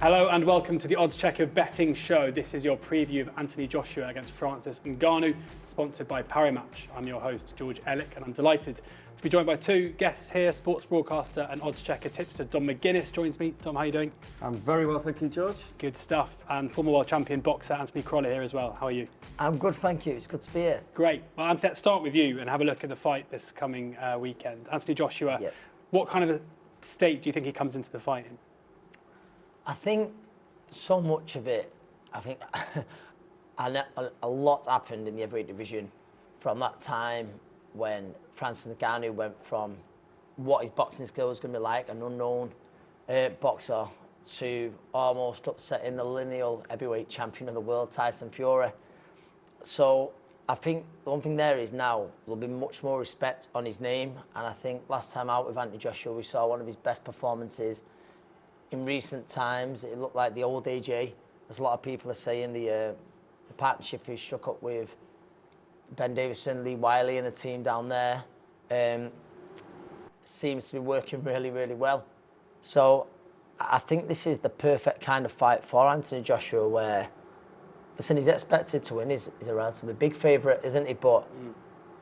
Hello and welcome to the oddschecker betting show. This is your preview of Anthony Joshua against Francis Ngannou, sponsored by Parimatch. I'm your host, George Elek, and I'm delighted to be joined by two guests here, sports broadcaster and oddschecker tipster Dom McGuinness joins me. Dom, how are you doing? I'm very well, thank you, George. Good stuff. And former world champion boxer Anthony Crolla here as well. How are you? I'm good, thank you. It's good to be here. Great. Well, Anthony, let's start with you and have a look at the fight this coming weekend. Anthony Joshua, What kind of a state do you think he comes into the fight in? I think so much of it, a lot happened in the heavyweight division from that time when Francis Ngannou went from what his boxing skill was going to be like, an unknown boxer, to almost upsetting the lineal heavyweight champion of the world, Tyson Fury. So I think the one thing there is now there'll be much more respect on his name, and I think last time out with Anthony Joshua we saw one of his best performances in recent times. It looked like the old AJ, as a lot of people are saying. The partnership he struck up with Ben Davison, Lee Wiley and the team down there seems to be working really, really well. So I think this is the perfect kind of fight for Anthony Joshua, where, listen, he's expected to win. He's a relatively big favourite, isn't he? But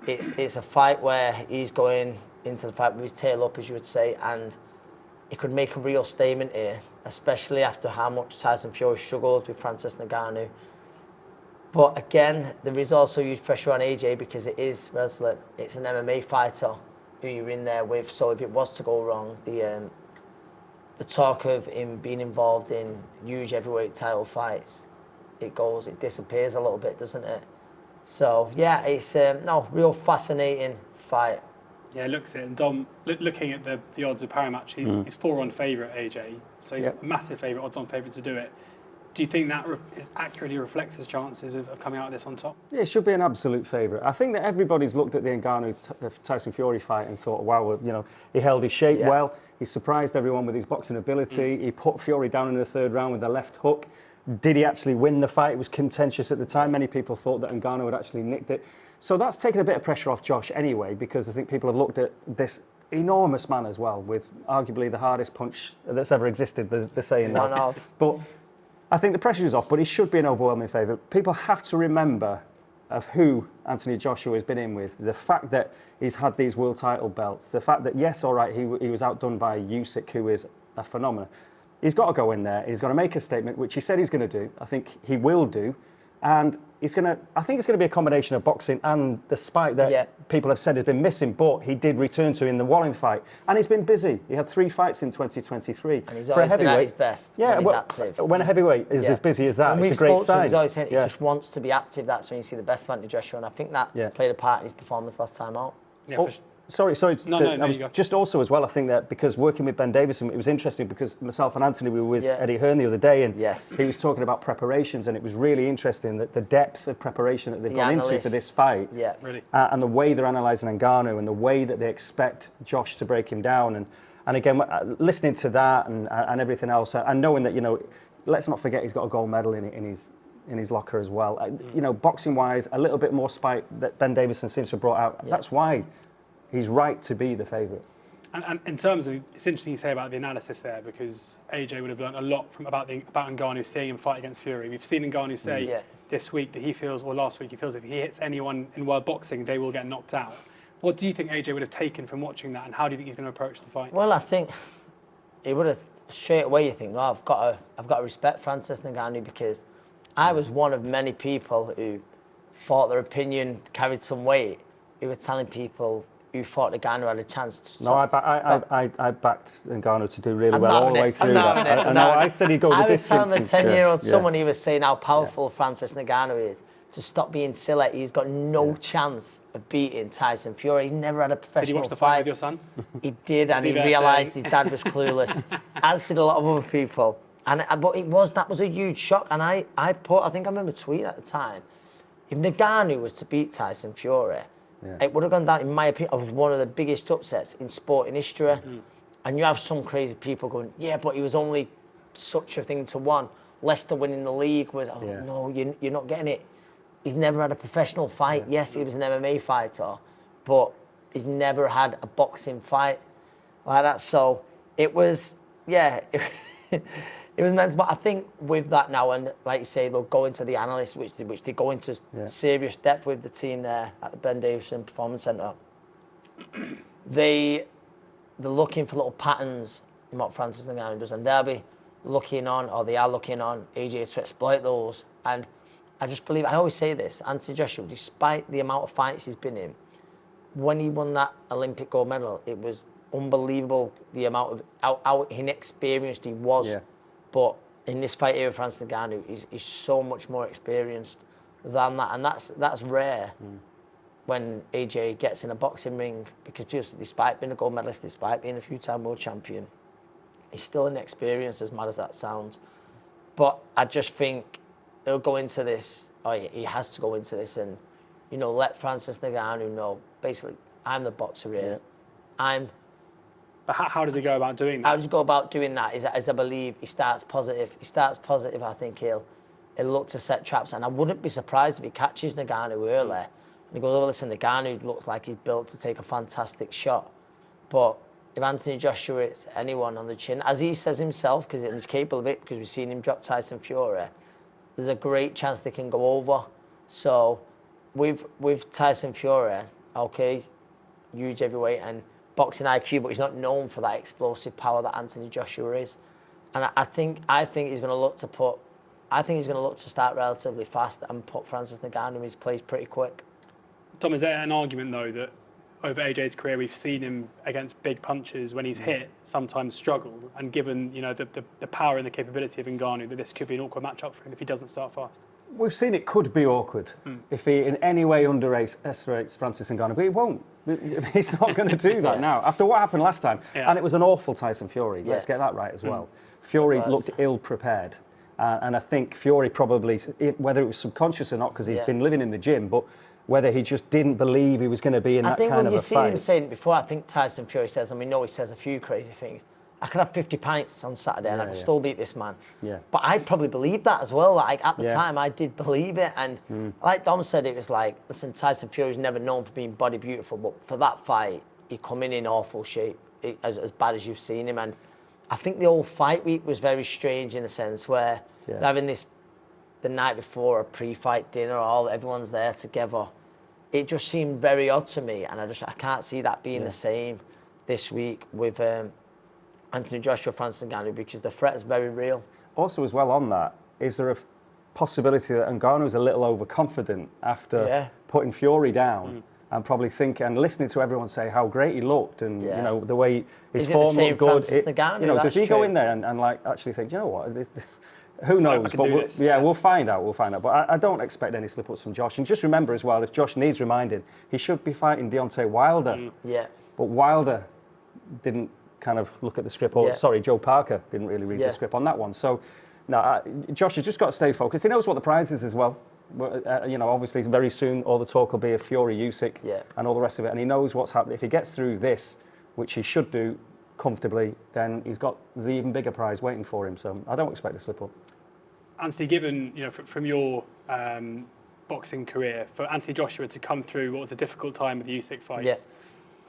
it's a fight where he's going into the fight with his tail up, as you would say, and he could make a real statement here, especially after how much Tyson Fury struggled with Francis Ngannou. But again, there is also huge pressure on AJ because it's an MMA fighter who you're in there with. So if it was to go wrong, the talk of him being involved in huge heavyweight title fights, it disappears a little bit, doesn't it? So yeah, it's real fascinating fight. Yeah, it looks it. And Dom, looking at the odds of Parimatch, he's 4-on favourite, AJ. So he's a massive favourite, odds-on favourite to do it. Do you think that accurately reflects his chances of coming out of this on top? Yeah, it should be an absolute favourite. I think that everybody's looked at the Ngannou-Tyson Fury fight and thought, wow, he held his shape well. He surprised everyone with his boxing ability. He put Fury down in the third round with a left hook. Did he actually win the fight? It was contentious at the time. Many people thought that Ngannou had actually nicked it. So that's taken a bit of pressure off Josh anyway, because I think people have looked at this enormous man as well, with arguably the hardest punch that's ever existed. They're saying that. But I think the pressure is off, but he should be an overwhelming favourite. People have to remember of who Anthony Joshua has been in with. The fact that he's had these world title belts, the fact that, yes, all right, he was outdone by Usyk, who is a phenomenon. He's got to go in there. He's got to make a statement, which he said he's going to do. I think he will do. And I think it's going to be a combination of boxing and the spike that people have said has been missing, but he did return to in the Wallin fight. And he's been busy. He had 3 fights in 2023. And he's always been at his best when he's active. When a heavyweight is as busy as that, it's a great sign. He's always saying he just wants to be active. That's when you see the best of Anthony Joshua. And I think that played a part in his performance last time out. Yeah, Sorry. No, you go. Just also as well, I think that because working with Ben Davison, it was interesting because myself and Anthony, we were with Eddie Hearn the other day, and he was talking about preparations, and it was really interesting that the depth of preparation that they've gone into for this fight, really, and the way they're analysing Ngannou and the way that they expect Josh to break him down, and again, listening to that and everything else, and knowing that, let's not forget he's got a gold medal in his locker as well. Boxing wise, a little bit more spike that Ben Davison seems to have brought out. That's why he's right to be the favourite. And in terms of, it's interesting you say about the analysis there, because AJ would have learned a lot about Ngannou, seeing him fight against Fury. We've seen Ngannou say this week that he feels, or last week, he feels if he hits anyone in world boxing, they will get knocked out. What do you think AJ would have taken from watching that, and how do you think he's going to approach the fight? Well, I think he would have straight away. You think, I've got to respect Francis Ngannou, because I was one of many people who thought their opinion carried some weight. Who were telling people who thought Ngannou had a chance to stop. I backed Ngannou to do really well all the way through that. I said he'd go the distance. I was telling a 10-year-old someone, he was saying how powerful Francis Ngannou is. To stop being silly, he's got no chance of beating Tyson Fury. He's never had a professional fight. Did you watch the fight with your son? He did, and he realised his dad was clueless, as did a lot of other people. But that was a huge shock. And I think I remember tweeting at the time, if Ngannou was to beat Tyson Fury, it would have gone down, in my opinion, as one of the biggest upsets in sporting history. And you have some crazy people going, but he was only such a thing to one. Leicester winning the league was, no, you're not getting it. He's never had a professional fight. Yes, he was an MMA fighter, but he's never had a boxing fight like that. So it was, It was mental, but I think with that now, and like you say, they'll go into the analysts, which they go into serious depth with the team there at the Ben Davison Performance Centre. They're looking for little patterns in what Francis Ngannou does, and they'll be looking on, or they are looking on AJ to exploit those. And I just believe, I always say this, Anthony Joshua, despite the amount of fights he's been in, when he won that Olympic gold medal, it was unbelievable the amount of how inexperienced he was. Yeah. But in this fight here with Francis Ngannou, he's so much more experienced than that, and that's rare when AJ gets in a boxing ring, because despite being a gold medalist, despite being a few-time world champion, he's still inexperienced, as mad as that sounds. But I just think he'll go into this, he has to go into this and, let Francis Ngannou know, basically, I'm the boxer here. Yeah. How does he go about doing that? How does he go about doing that? Is I believe he starts positive. I think he'll look to set traps, and I wouldn't be surprised if he catches Ngannou early. And he goes, oh, listen, Ngannou looks like he's built to take a fantastic shot. But if Anthony Joshua hits anyone on the chin, as he says himself, because he's capable of it, because we've seen him drop Tyson Fury, there's a great chance they can go over. So with Tyson Fury, okay, huge heavyweight and boxing IQ, but he's not known for that explosive power that Anthony Joshua is. And I think he's going to look to start relatively fast and put Francis Ngannou in his place pretty quick. Tom, is there an argument though that over AJ's career we've seen him against big punches when he's hit sometimes struggle, and given the power and the capability of Ngannou, that this could be an awkward matchup for him if he doesn't start fast? We've seen it could be awkward if he in any way underestimates Francis Ngannou, but he won't. He's not going to do that now. After what happened last time, and it was an awful Tyson Fury, let's get that right as well. Fury looked ill-prepared, and I think Fury probably, whether it was subconscious or not, because he'd been living in the gym, but whether he just didn't believe he was going to be in that kind of a fight. I think when you've seen him saying it before, I think Tyson Fury says, and we know he says a few crazy things, I could have 50 pints on Saturday and I could still beat this man. Yeah. But I probably believed that as well. Like at the time, I did believe it. And like Dom said, it was like, listen, Tyson Fury's never known for being body beautiful, but for that fight, he come in awful shape, as bad as you've seen him. And I think the whole fight week was very strange in a sense where having this the night before, a pre-fight dinner, everyone's there together. It just seemed very odd to me, and I can't see that being the same this week with Anthony Joshua, Francis Ngannou, because the threat is very real. Also, as well on that, is there a possibility that Ngannou is a little overconfident after putting Fury down and probably thinking and listening to everyone say how great he looked and the way his form looked good. Ngannou, does he go in there and like actually think, what? Who knows? But we'll find out. But I don't expect any slip-ups from Josh. And just remember as well, if Josh needs reminding, he should be fighting Deontay Wilder. But Wilder didn't kind of look at the script. Joe Parker didn't really read the script on that one. So, no, Josh has just got to stay focused. He knows what the prize is as well. Obviously, very soon all the talk will be of Fury, Usyk, and all the rest of it. And he knows what's happening. If he gets through this, which he should do comfortably, then he's got the even bigger prize waiting for him. So I don't expect a slip up. Anthony, given from your boxing career, for Anthony Joshua to come through what was a difficult time with the Usyk fights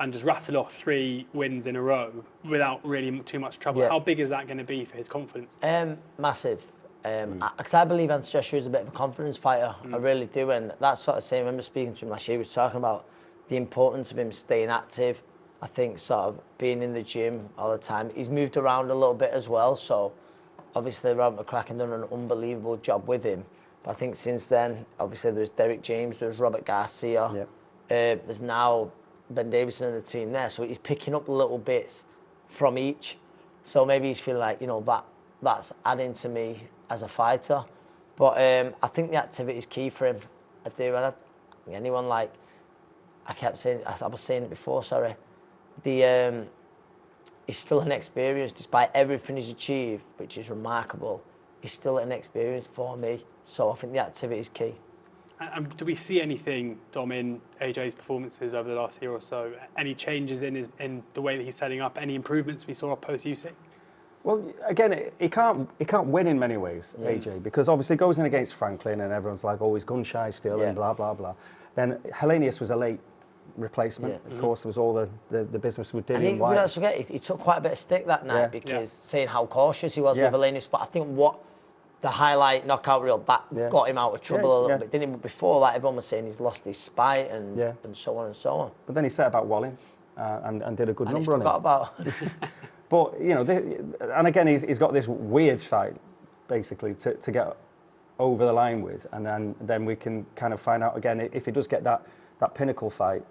and just rattle off 3 wins in a row without really too much trouble, how big is that going to be for his confidence? Massive. Because I believe Anthony Joshua is a bit of a confidence fighter. I really do, and that's what I say. I remember speaking to him last year. He was talking about the importance of him staying active. I think sort of being in the gym all the time. He's moved around a little bit as well, so obviously Robert McCracken done an unbelievable job with him. But I think since then, obviously there's Derek James, there's Robert Garcia, there's now Ben Davison in the team there, so he's picking up little bits from each. So maybe he's feeling like, that's adding to me as a fighter. But I think the activity is key for him. I do, and anyone like, I was saying it before, sorry. He's still inexperienced despite everything he's achieved, which is remarkable. He's still inexperienced for me, so I think the activity is key. And do we see anything, Dom, in AJ's performances over the last year or so? Any changes in the way that he's setting up? Any improvements we saw post Usyk? Well, again, he can't win in many ways, AJ, because obviously he goes in against Franklin and everyone's like, oh, he's gun shy still and blah blah blah. Then Helenius was a late replacement. Of course, there was all the business with Dillian and White. We don't forget, he took quite a bit of stick that night because saying how cautious he was with Elenius, but I think the highlight knockout reel that got him out of trouble a little bit, didn't he? But before that, everyone was saying he's lost his spite and so on and so on. But then he set about Walling and did a good number on it. Forgot about. But and again, he's got this weird fight basically to get over the line with, and then we can kind of find out again if he does get that pinnacle fight.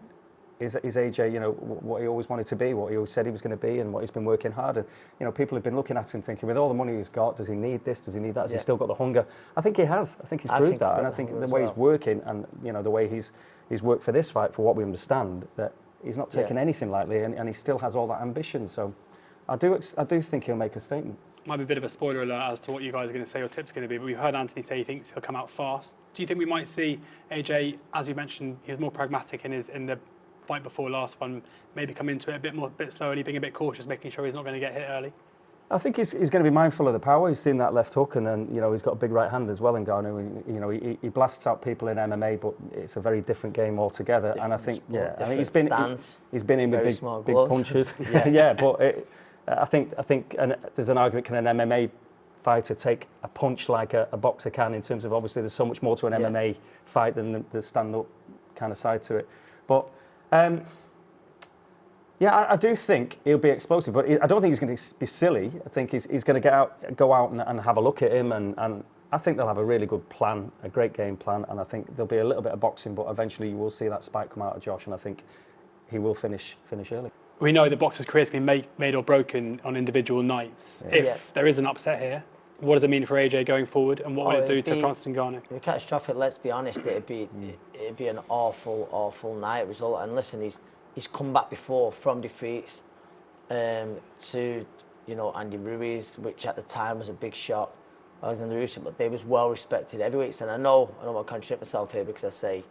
Is AJ, what he always wanted to be, what he always said he was going to be, and what he's been working hard. And people have been looking at him thinking, with all the money he's got, does he need this? Does he need that? Has he still got the hunger? I think he has. I think he's proved that, and I think the way he's working, and the way he's worked for this fight, for what we understand, that he's not taking anything lightly, and he still has all that ambition. So, I do think he'll make a statement. Might be a bit of a spoiler alert as to what you guys are going to say your tip's going to be, but we've heard Anthony say he thinks he'll come out fast. Do you think we might see AJ, as you mentioned, he was more pragmatic in the fight before last one, maybe come into it a bit slowly, being a bit cautious, making sure he's not going to get hit early? I think he's going to be mindful of the power. He's seen that left hook, and then he's got a big right hand as well in Ngannou. He blasts out people in MMA, but it's a very different game altogether. And I think he's been in with big punches. But I think and there's an argument, can an MMA fighter take a punch like a boxer can, in terms of, obviously there's so much more to an MMA fight than the stand-up kind of side to it. But I do think he'll be explosive, but I don't think he's going to be silly. I think he's going to go out and have a look at him, and I think they'll have a really good plan, a great game plan, and I think there'll be a little bit of boxing, but eventually you will see that spike come out of Josh, and I think he will finish early. We know the boxer's career has been made or broken on individual nights. If there is an upset here, what does it mean for AJ going forward, and what will it do to Francis Ngannou? If we catch traffic, let's be honest, it'd be an awful night result. And listen, he's come back before from defeats to Andy Ruiz, which at the time was a big shock. Oleksandr Usyk, but they was well respected heavyweights. And I don't want to contradict myself here, because I say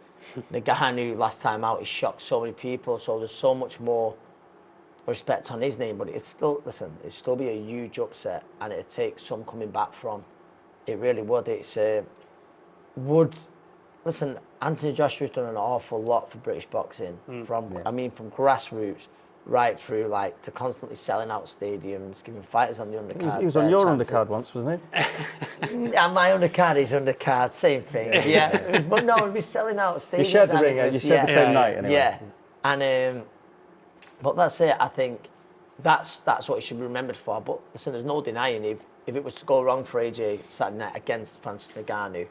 Ngannou last time out, he shocked so many people. So there's so much more respect on his name, but it'd still be a huge upset, and it'd take some coming back from. It really would. Listen, Anthony Joshua's done an awful lot for British boxing, from grassroots right through to constantly selling out stadiums, giving fighters on the undercard. He was on your undercard once, wasn't he? And my undercard, his undercard, same thing. Yeah, we'd be selling out stadiums. You shared the ring, you shared the same night anyway. Yeah, and but that's it. I think that's what he should be remembered for. But listen, there's no denying if it was to go wrong for AJ Saturday night against Francis Ngannou,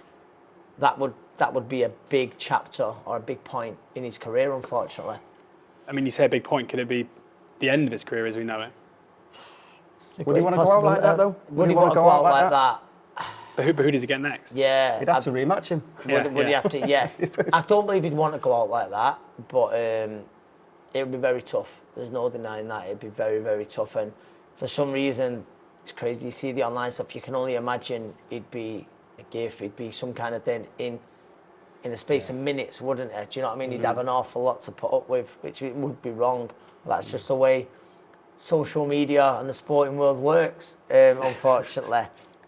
that would be a big chapter or a big point in his career, unfortunately. I mean, you say a big point. Could it be the end of his career as we know it? Would he want to go out like that, though? Would he want to go out like that? But who does he get next? Yeah. He'd have to rematch him. Would he have to? Yeah. I don't believe he'd want to go out like that, but it would be very tough. There's no denying that. It'd be very, very tough. And for some reason, it's crazy. You see the online stuff, you can only imagine it'd be a gift. It'd be some kind of thing in the space of minutes, wouldn't it? Do you know what I mean? He'd have an awful lot to put up with, which it would be wrong. That's just the way social media and the sporting world works, unfortunately.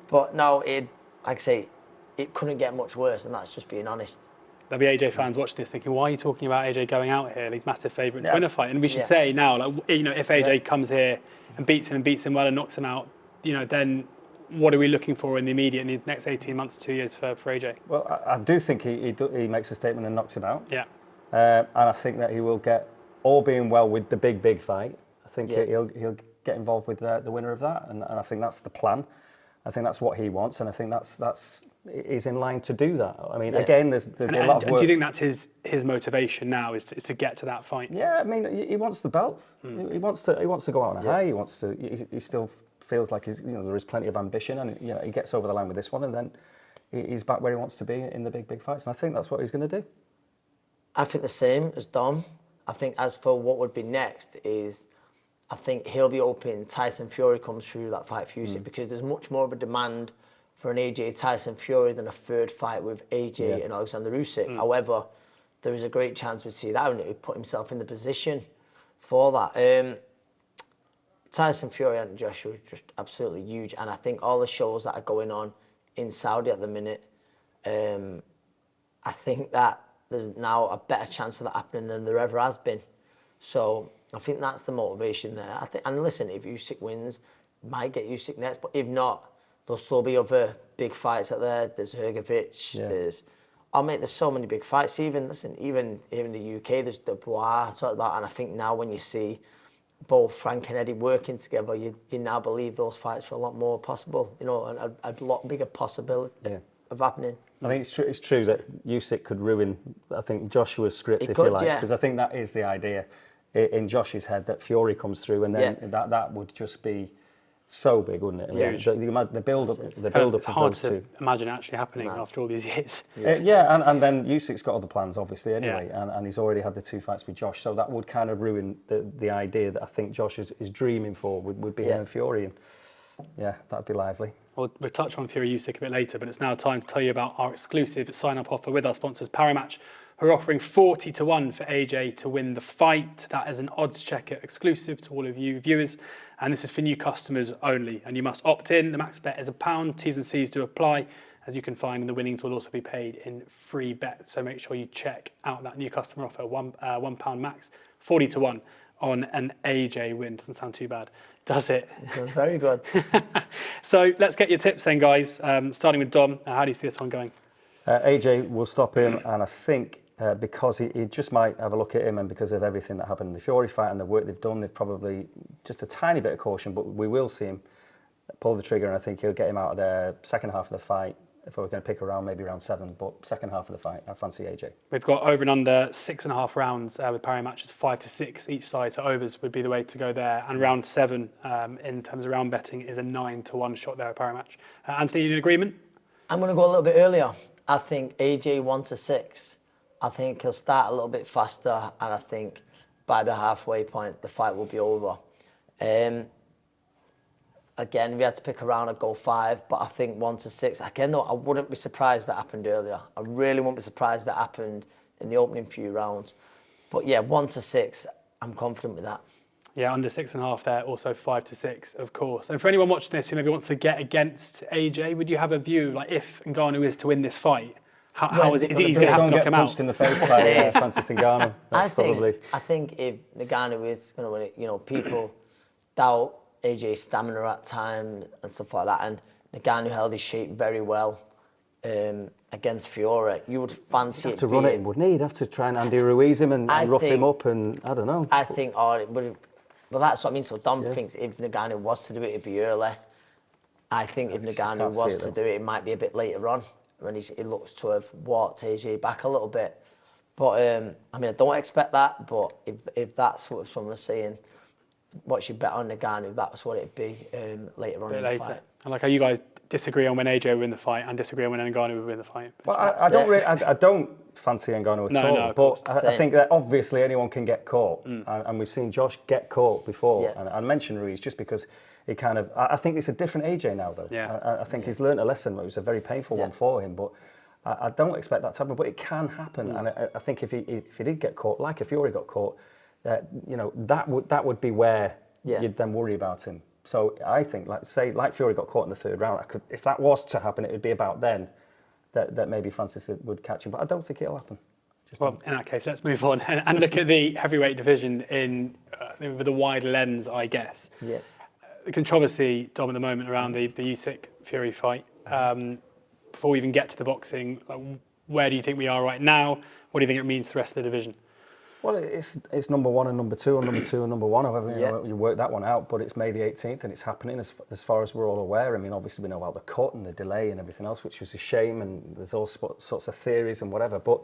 But no, like I say, it couldn't get much worse, and that's just being honest. There'll be AJ fans watching this thinking, why are you talking about AJ going out here? He's massive favourite to win a fight. And we should say now, if AJ comes here and beats him well and knocks him out, then what are we looking for in the next 18 months, 2 years for AJ? Well, I do think he makes a statement and knocks him out. Yeah. And I think that he will get, all being well with the big fight, I think he'll get involved with the winner of that. And I think that's the plan. I think that's what he wants, and I think he's in line to do that. I mean, again, there'll be a lot of work. Do you think that's his motivation now, is to get to that fight? Yeah, I mean, he wants the belt. He wants to go out on a high. He still feels like there is plenty of ambition, and he gets over the line with this one, and then he's back where he wants to be in the big fights. And I think that's what he's going to do. I think the same as Dom. I think as for what would be next is, I think he'll be hoping Tyson Fury comes through that fight for Usyk, because there's much more of a demand for an AJ Tyson Fury than a third fight with AJ and Oleksandr Usyk. However, there is a great chance we'd see that, and he'd put himself in the position for that. Tyson Fury and Joshua is just absolutely huge, and I think all the shows that are going on in Saudi at the minute, I think that there's now a better chance of that happening than there ever has been. So I think that's the motivation there. I think, and listen, if Usyk wins, might get Usyk next, but if not, there'll still be other big fights out there. There's Hrgovic, there's so many big fights. Even here in the UK, there's Dubois, talked about, and I think now when you see both Frank and Eddie working together, you now believe those fights are a lot more possible, and a lot bigger possibility of happening. I think it's true that Usyk could ruin, I think, Joshua's script, if you like, because I think that is the idea in Josh's head, that Fury comes through, and then that would just be so big, wouldn't it? The build-up of those two. It's hard to imagine actually happening after all these years. And then Usyk's got other plans, obviously, anyway, and he's already had the 2 fights with Josh, so that would kind of ruin the idea that I think Josh is dreaming for would be him and Fury, and that'd be lively. We'll touch on Fury Usyk a bit later, but it's now time to tell you about our exclusive sign-up offer with our sponsors, Parimatch, who are offering 40-1 for AJ to win the fight. That is an odds checker exclusive to all of you viewers, and this is for new customers only. And you must opt in. The max bet is £1. T's and C's do apply, as you can find, and the winnings will also be paid in free bets. So make sure you check out that new customer offer, £1 max, 40-1 on an AJ win. Doesn't sound too bad, does it? It sounds very good. So let's get your tips then, guys. Starting with Dom, how do you see this one going? AJ will stop him, and I think because he just might have a look at him, and because of everything that happened in the Fury fight and the work they've done, they've probably just a tiny bit of caution, but we will see him pull the trigger, and I think he'll get him out of there second half of the fight. If I were going to pick around, maybe round 7, but second half of the fight, I fancy AJ. We've got over and under 6.5 rounds with Parimatch, 5-6 each side, so overs would be the way to go there. And round 7, in terms of round betting, is a 9-1 shot there at Parimatch. Anthony, you in agreement? I'm going to go a little bit earlier. I think AJ 1-6. I think he'll start a little bit faster, and I think by the halfway point, the fight will be over. Again, if we had to pick a round, I'd go 5, but I think 1-6. Again, though, I wouldn't be surprised if it happened earlier. I really wouldn't be surprised if it happened in the opening few rounds. But yeah, 1-6, I'm confident with that. Yeah, under 6.5 there, also 5-6, of course. And for anyone watching this who maybe wants to get against AJ, would you have a view, like if Ngannou is to win this fight, how is it? Is he going to have to knock him out? Punched in the face by Francis Ngannou. I think if Ngannou is going to win it, people doubt AJ's stamina at times and stuff like that, and Ngannou held his shape very well against Fury. You would fancy He'd have to run it, wouldn't he? He'd have to try and Andy Ruiz him and rough him up, and I don't know. I think, well, that's what I mean. So Dom thinks if Ngannou was to do it, it'd be early. I think if Ngannou was to do it, it might be a bit later on, when he looks to have walked AJ back a little bit. But I don't expect that, but if that's what someone's saying, what you bet on Ngannou, that's what it'd be later on in the fight. I like how you guys disagree on when AJ will win the fight and disagree on when Ngannou will win the fight. Well, I don't fancy Ngannou at all. No, but I think that obviously anyone can get caught, and we've seen Josh get caught before. Yeah. And I mentioned Ruiz just because he kind of. I think it's a different AJ now, though. Yeah. I think he's learnt a lesson. It was a very painful one for him, but I don't expect that to happen. But it can happen, and I think if he did get caught, like if Fury got caught, that would be where you'd then worry about him. So I think, like Fury got caught in the 3rd round, if that was to happen, it would be about then that maybe Francis would catch him. But I don't think it'll happen. In that case, let's move on and look at the heavyweight division with a wide lens, I guess. Yeah. The controversy, Dom, at the moment around the Usyk Fury fight. Before we even get to the boxing, where do you think we are right now? What do you think it means to the rest of the division? Well, it's number 1 and number 2, and number 2 and number 1, however you work that one out. But it's May the 18th, and it's happening as far as we're all aware. I mean, obviously we know about the cut and the delay and everything else, which was a shame, and there's all sorts of theories and whatever. But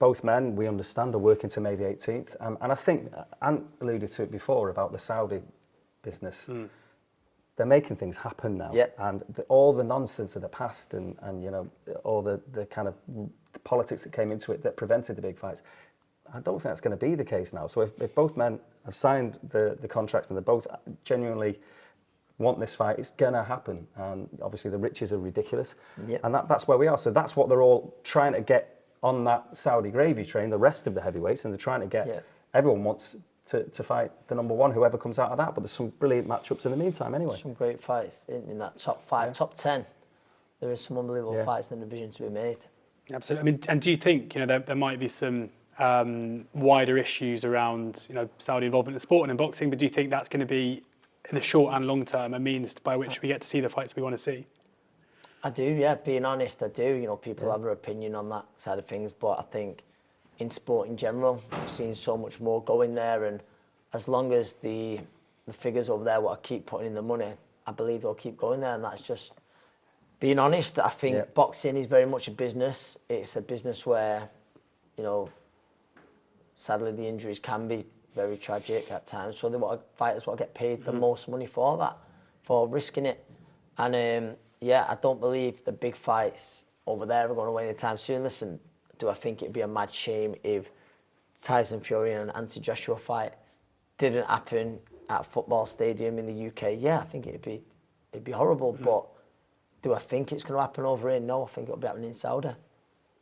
both men, we understand, are working to May the 18th. And I think, Ant alluded to it before about the Saudi business. They're making things happen now. Yeah. And all the nonsense of the past and all the kind of politics that came into it that prevented the big fights, I don't think that's going to be the case now. So if both men have signed the contracts and they both genuinely want this fight, it's going to happen. And obviously the riches are ridiculous. Yep. And that's where we are. So that's what they're all trying to get on that Saudi gravy train, the rest of the heavyweights, and they're trying to get, everyone wants to fight the number 1, whoever comes out of that. But there's some brilliant matchups in the meantime anyway. Some great fights in that top 5, top 10. There is some unbelievable fights in the division to be made. Absolutely. I mean, and do you think there might be some wider issues around Saudi involvement in sport and in boxing, but do you think that's going to be in the short and long term a means by which we get to see the fights we want to see? I do, yeah. Being honest, I do. People have their opinion on that side of things, but I think in sport in general, we're seeing so much more going there, and as long as the figures over there what I keep putting in the money, I believe they'll keep going there, and that's just being honest. I think boxing is very much a business. It's a business where, sadly the injuries can be very tragic at times. So fighters want to get paid the most money for that, for risking it. And I don't believe the big fights over there are going away anytime soon. Listen, do I think it'd be a mad shame if Tyson Fury and an Anthony Joshua fight didn't happen at a football stadium in the UK? Yeah, I think it'd be horrible. But do I think it's going to happen over here? No, I think it'll be happening in Saudi.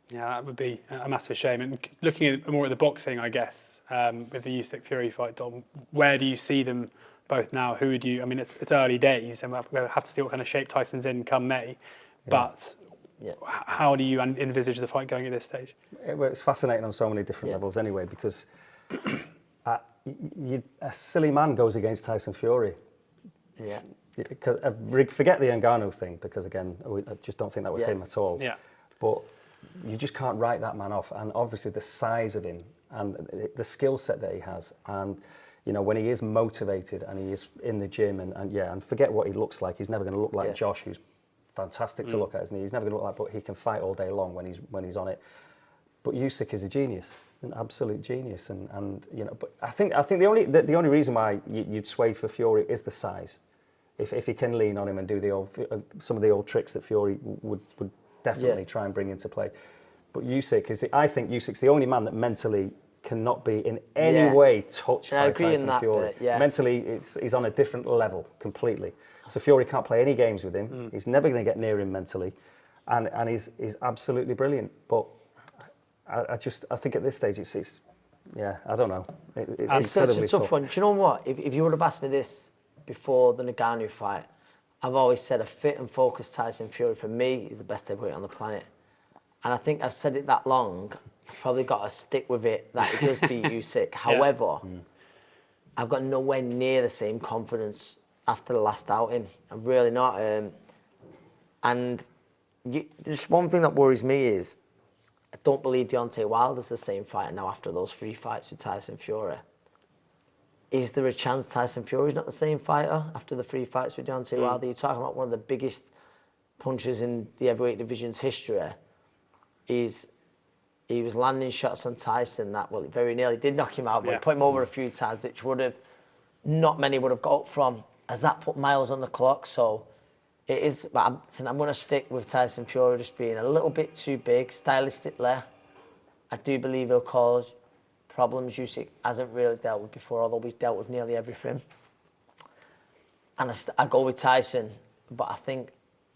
Yeah, that would be a massive shame. And looking more at the boxing, I guess, with the Usyk Fury fight, Dom, where do you see them both now? Who would you? I mean, it's early days, and we'll have to see what kind of shape Tyson's in come May. But how do you envisage the fight going at this stage? It's fascinating on so many different levels, anyway, because a silly man goes against Tyson Fury. Yeah. Because forget the Ngannou thing, because again, I just don't think that was him at all. Yeah. But you just can't write that man off, and obviously the size of him and the skill set that he has, and when he is motivated and he is in the gym and forget what he looks like. He's never going to look like Josh, who's fantastic to look at, isn't he? He's never going to look like, but he can fight all day long when he's on it. But Usyk is a genius, an absolute genius, and But I think the only reason why you'd sway for Fury is the size. If he can lean on him and do some of the old tricks that Fury would definitely try and bring into play. But Usyk I think Usyk's the only man that mentally cannot be in any way touched by Tyson Fury. Mentally, he's on a different level completely. So Fury can't play any games with him. He's never going to get near him mentally, and he's absolutely brilliant. But I think at this stage it's I don't know. It's incredibly a tough one. Do you know what? If you would have asked me this before the Ngannou fight, I've always said a fit and focused Tyson Fury for me is the best heavyweight on the planet. And I think I've said it that long, I've probably got to stick with it that it does beat Usyk. However, I've got nowhere near the same confidence after the last outing. I'm really not. Just one thing that worries me is I don't believe Deontay Wilder's the same fighter now after those 3 fights with Tyson Fury. Is there a chance Tyson Fury's not the same fighter after the 3 fights with Deontay Wilder? You're talking about one of the biggest punchers in the heavyweight division's history. He was landing shots on Tyson that, very nearly did knock him out, but he put him over a few times, which not many would have got up from. Has that put miles on the clock? So it is, but I'm going to stick with Tyson Fury just being a little bit too big, stylistically. I do believe he'll cause problems Usyk hasn't really dealt with before, although he's dealt with nearly everything. And I go with Tyson, but I think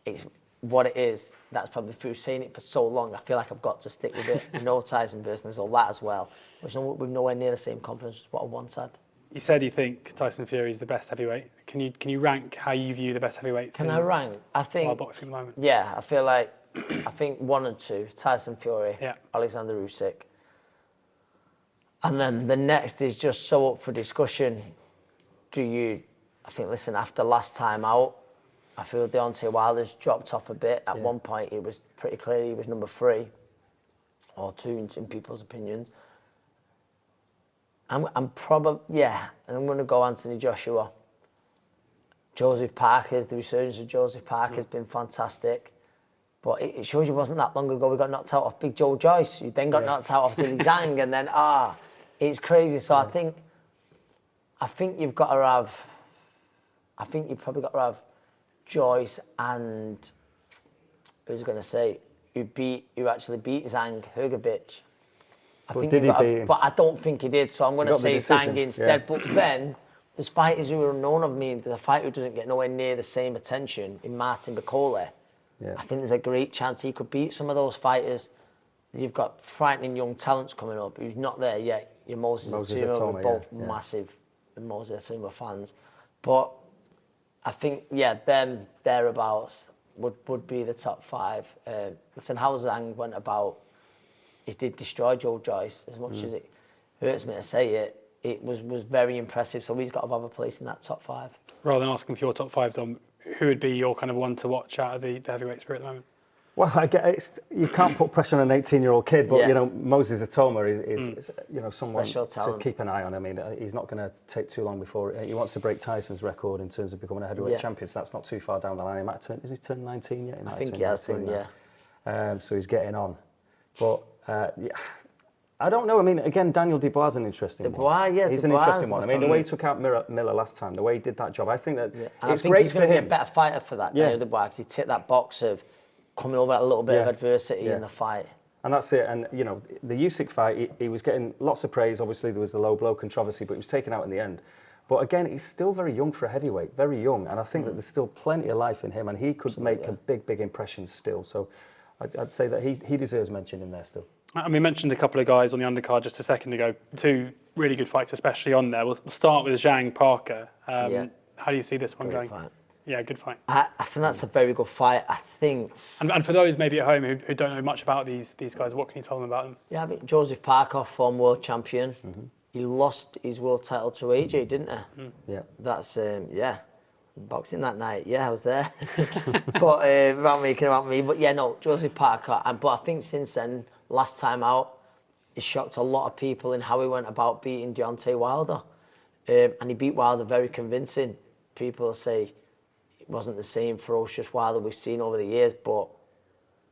it's what it is. That's probably through saying it for so long. I feel like I've got to stick with it. Tyson business, all that as well. Which we've nowhere near the same confidence as what I once had. You said you think Tyson Fury is the best heavyweight. Can you rank how you view the best heavyweights? Can I rank? I think boxing at the moment. Yeah, I feel like I think 1 and 2, Tyson Fury, Oleksandr Usyk. And then the next is just so up for discussion. I think, listen, after last time out, I feel Deontay Wilder's dropped off a bit. At one point, it was pretty clear he was number 3 or 2 in people's opinions. I'm probably, and I'm going to go Anthony Joshua. The resurgence of Joseph Parker's been fantastic. But it shows you it wasn't that long ago we got knocked out off Big Joe Joyce, who then got knocked out off Zhilei Zhang, and then, it's crazy. So I think you've got to have, probably got to have Joyce and, who actually beat Zhang, Hrgovic. But I don't think he did, so I'm going to say Zhang instead. But then, there's fighters who are unknown of me, there's a fighter who doesn't get nowhere near the same attention in Martin Bakole. I think there's a great chance he could beat some of those fighters. You've got frightening young talents coming up who's not there yet. Your Moses Atoma, we're both massive Moses Atoma fans. But I think, them thereabouts, would be the top 5. Listen, how Zhang went about, he did destroy Joe Joyce. As much as it hurts me to say it, it was very impressive. So he's got to have a place in that top 5. Rather than asking for your top 5, Dom, who would be your kind of one to watch out of the heavyweight spirit at the moment? Well, I get it. You can't put pressure on an 18-year-old kid, but you know, Moses Atoma is you know, someone to keep an eye on. I mean, he's not going to take too long before he wants to break Tyson's record in terms of becoming a heavyweight champion. So that's not too far down the line. He might turn. Is he turned 19 yet? I think he has turned. Yeah. So he's getting on, but I don't know. I mean, again, Daniel Dubois is an interesting one. He's an interesting one. I mean, the way he took out Miller last time, the way he did that job, I think that it's great he's for going to him. be a better fighter for that. Daniel Dubois, because he ticked that box of coming over a little bit of adversity in the fight. And that's it. And, you know, the Usyk fight, he was getting lots of praise. Obviously, there was the low blow controversy, but he was taken out in the end. But again, he's still very young for a heavyweight, very young. And I think that there's still plenty of life in him, and he could make a big impression still. So I'd say that he deserves mention in there still. And we mentioned a couple of guys on the undercard just a second ago. 2 really good fights, especially on there. We'll start with Zhang Parker. How do you see this one going? Fight. Yeah, good fight. I think that's a very good fight. I think. And for those maybe at home who don't know much about these guys, what can you tell them about them? Yeah, I think Joseph Parker, former world champion, he lost his world title to AJ, didn't he? Yeah. That's boxing that night. Yeah, I was there. But about me. But yeah, no, Joseph Parker. But I think since then, last time out, he shocked a lot of people in how he went about beating Deontay Wilder, and he beat Wilder very convincing. People say it wasn't the same ferocious Wilder we've seen over the years, but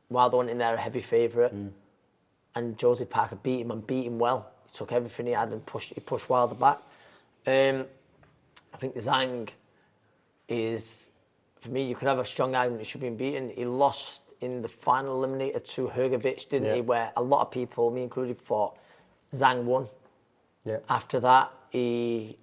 Wilder went in there a heavy favourite, and Joseph Parker beat him and beat him well. He took everything he had and pushed Wilder back. I think Zhang is, for me, you could have a strong argument he should have been beaten. He lost in the final eliminator to Hrgovic, didn't he? Where a lot of people, me included, thought Zhang won. Yeah. After that, he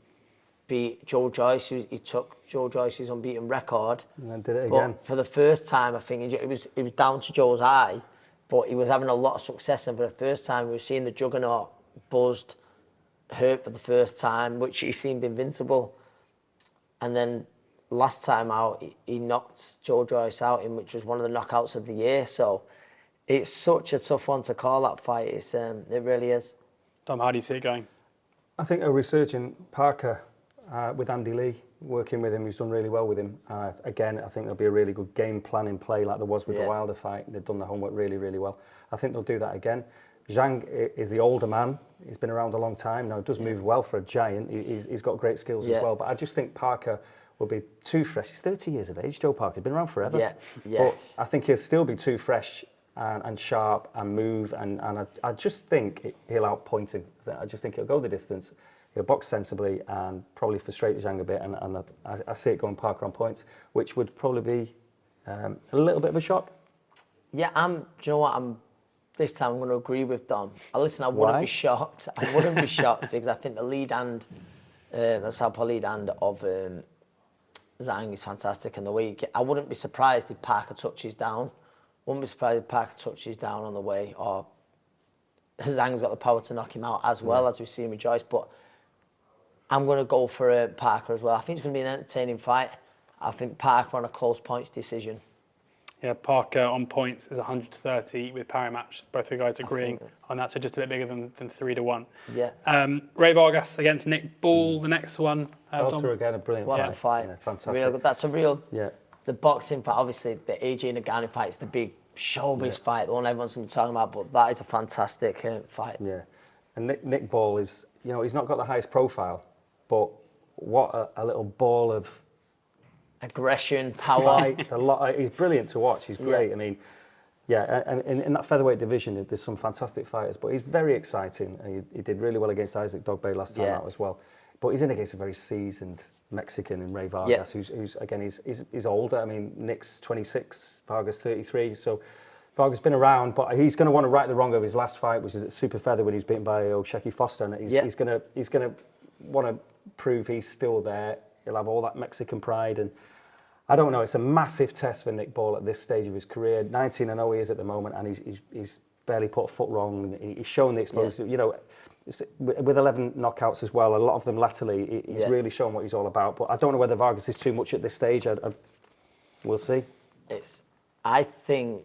beat Joe Joyce. He took Joe Joyce's unbeaten record. And then did it again. But for the first time, I think it was down to Joe's eye, but he was having a lot of success. And for the first time, we were seeing the juggernaut buzzed, hurt for the first time, which he seemed invincible. And then last time out, he knocked Joe Joyce out, which was one of the knockouts of the year. So it's such a tough one to call, that fight. It really is. Dom, how do you see it going? I think a resurgent Parker with Andy Lee, working with him, who's done really well with him. Again, I think there'll be a really good game plan in play like there was with the Wilder fight. They've done the homework really, really well. I think they'll do that again. Zhang is the older man. He's been around a long time. Now, he does move well for a giant. He's got great skills as well. But I just think Parker will be too fresh. He's 30 years of age, Joe Parker. He's been around forever. Yeah, yes. But I think he'll still be too fresh and sharp and move. And I just think he'll outpoint him. I just think he'll go the distance. He'll box sensibly and probably frustrate Zhang a bit. And I see it going Parker on points, which would probably be a little bit of a shock. Yeah, do you know what? This time I'm going to agree with Dom. Listen, I wouldn't be shocked. I wouldn't be shocked because I think the lead hand, the southpaw lead hand of Zhang is fantastic, and the way I wouldn't be surprised if Parker touches down. Wouldn't be surprised if Parker touches down on the way, or Zhang's got the power to knock him out as well, as we've seen with Joyce. But I'm going to go for Parker as well. I think it's going to be an entertaining fight. I think Parker on a close points decision. Yeah, Parker on points is 130 with Parimatch. Both the guys agreeing on that, so just a bit bigger than 3-1. Yeah. Ray Vargas against Nick Ball, the next one. Belter again, a brilliant fight. What a fight. Yeah, fantastic. Real good. That's a real... Yeah. The boxing fight, obviously, the AJ Ngannou fight is the big showbiz fight, the one everyone's going to be talking about, but that is a fantastic fight. Yeah. And Nick Ball is, you know, he's not got the highest profile, but what a little ball of... aggression, power. He's brilliant to watch. He's great. I mean, in that featherweight division, there's some fantastic fighters, but he's very exciting. He did really well against Isaac Dogbay last time out as well. But he's in against a very seasoned Mexican in Ray Vargas, who's again, he's older. I mean, Nick's 26, Vargas 33. So Vargas been around, but he's going to want to right the wrong of his last fight, which is at super feather when he was beaten by Oleksandr Foster, and he's going to want to prove he's still there. He'll have all that Mexican pride, and I don't know. It's a massive test for Nick Ball at this stage of his career. 19-0 he is at the moment, and he's barely put a foot wrong. He's shown the exposure. You know, with 11 knockouts as well, a lot of them laterally. He's really shown what he's all about. But I don't know whether Vargas is too much at this stage. We'll see. I think,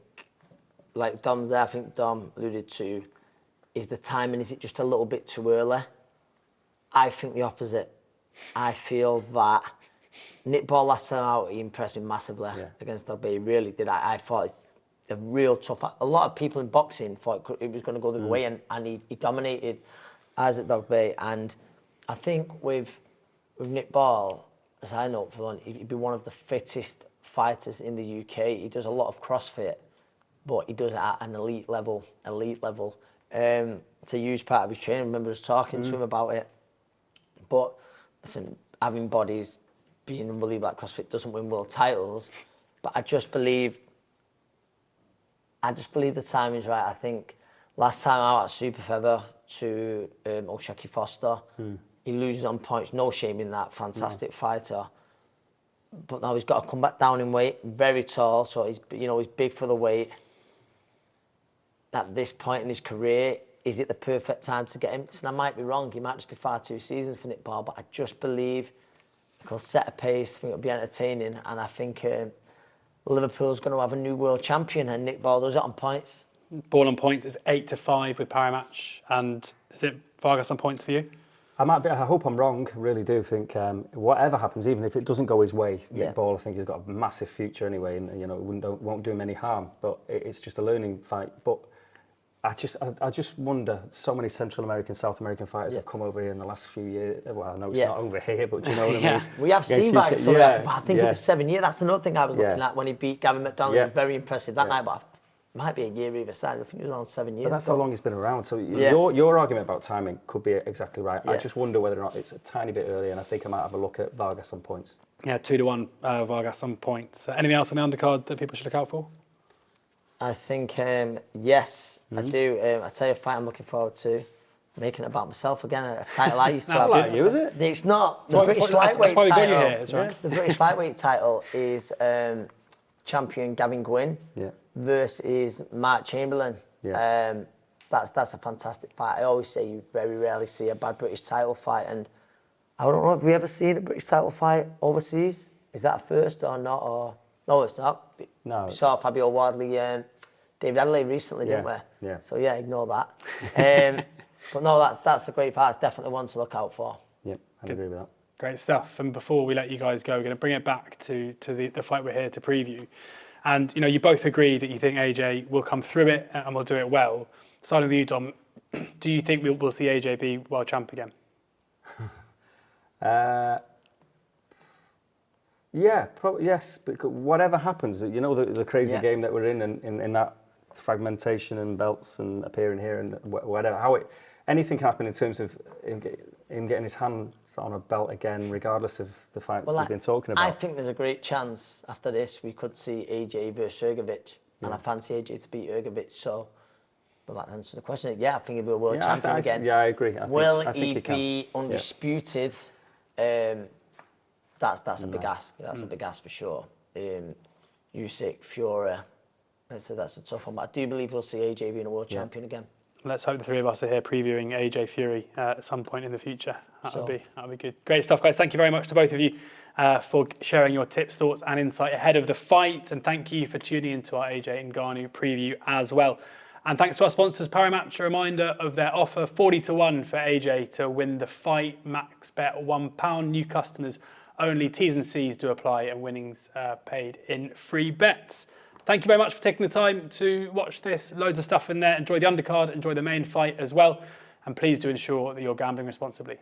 like Dom there, I think Dom alluded to, is the timing, is it just a little bit too early? I think the opposite. I feel that Nick Ball last time out, he impressed me massively against Dogby. He really did. I thought it's a real tough. A lot of people in boxing thought it was going to go the other way, and he dominated Isaac Dogby. And I think with Nick Ball, as I know, for one, he'd be one of the fittest fighters in the UK. He does a lot of CrossFit, but he does it at an elite level. It's a huge part of his training. I remember us talking to him about it. But listen, having bodies, being unbelievable at CrossFit doesn't win world titles. But I just believe the timing's right. I think last time out at Super Feather to Oleksandr Foster, he loses on points. No shame in that. Fantastic fighter. But now he's got to come back down in weight. Very tall, so he's big for the weight. At this point in his career, is it the perfect time to get him? And I might be wrong. He might just be far too seasons for Nick Ball. But I just believe he'll set a pace. I think it'll be entertaining, and I think Liverpool's going to have a new world champion, and Nick Ball does it on points. Ball on points is 8-5 with Parimatch, and is it Vargas on points for you? I hope I'm wrong. Really do think whatever happens, even if it doesn't go his way, Nick Ball, I think he's got a massive future anyway, and it won't do him any harm. But it's just a learning fight. But I just wonder. So many Central American, South American fighters have come over here in the last few years. Well, I know it's not over here, but you know what I mean. We have seen Vargas. I think it was 7 years. That's another thing I was looking at when he beat Gavin McDonald. It was very impressive that night, but. Might be a year either side. I think it was around 7 years. But that's how long he's been around. So your argument about timing could be exactly right. I just wonder whether or not it's a tiny bit early, and I think I might have a look at Vargas on points. Yeah, 2-1 Vargas on points. Anything else on the undercard that people should look out for? I think yes, I do. I tell you a fight I'm looking forward to. Making it about myself again. A title I used to have. That's like you, is it? It's not the British lightweight title. That's why we got you here. That's right. The British lightweight title is champion Gavin Gwynn. Versus Mark Chamberlain. That's a fantastic fight. I always say you very rarely see a bad British title fight, and I don't know if we ever seen a British title fight overseas. Is that a first or not? Or no, it's not. No. We saw Fabio Wardley, David Adelaide recently, didn't we? Yeah. So ignore that. But no, that's a great fight. It's definitely one to look out for. Yep, I agree with that. Great stuff. And before we let you guys go, we're going to bring it back to the fight we're here to preview. And you both agree that you think AJ will come through it and will do it well. Starting with you, Dom, do you think we'll see AJ be world champ again? Yes. Because whatever happens, the crazy game that we're in that fragmentation and belts and appearing here and whatever. Anything can happen in terms of him getting his hands on a belt again, regardless of the fight we've been talking about. I think there's a great chance after this we could see AJ versus Ergovic, and I fancy AJ to beat Ergovic. So, but that answers the question. I think he'll be a world champion again. I agree. Will he be undisputed? That's a big ask. That's a big ask for sure. Usyk, Fury. That's a tough one, but I do believe we'll see AJ being a world champion again. Let's hope the three of us are here previewing AJ Fury at some point in the future. That'll be good. Great stuff, guys. Thank you very much to both of you for sharing your tips, thoughts and insight ahead of the fight. And thank you for tuning into our AJ Ngannou preview as well. And thanks to our sponsors, Parimatch. A reminder of their offer, 40-1 for AJ to win the fight. Max bet £1. New customers only. T's and C's do apply, and winnings paid in free bets. Thank you very much for taking the time to watch this. Loads of stuff in there. Enjoy the undercard, enjoy the main fight as well. And please do ensure that you're gambling responsibly.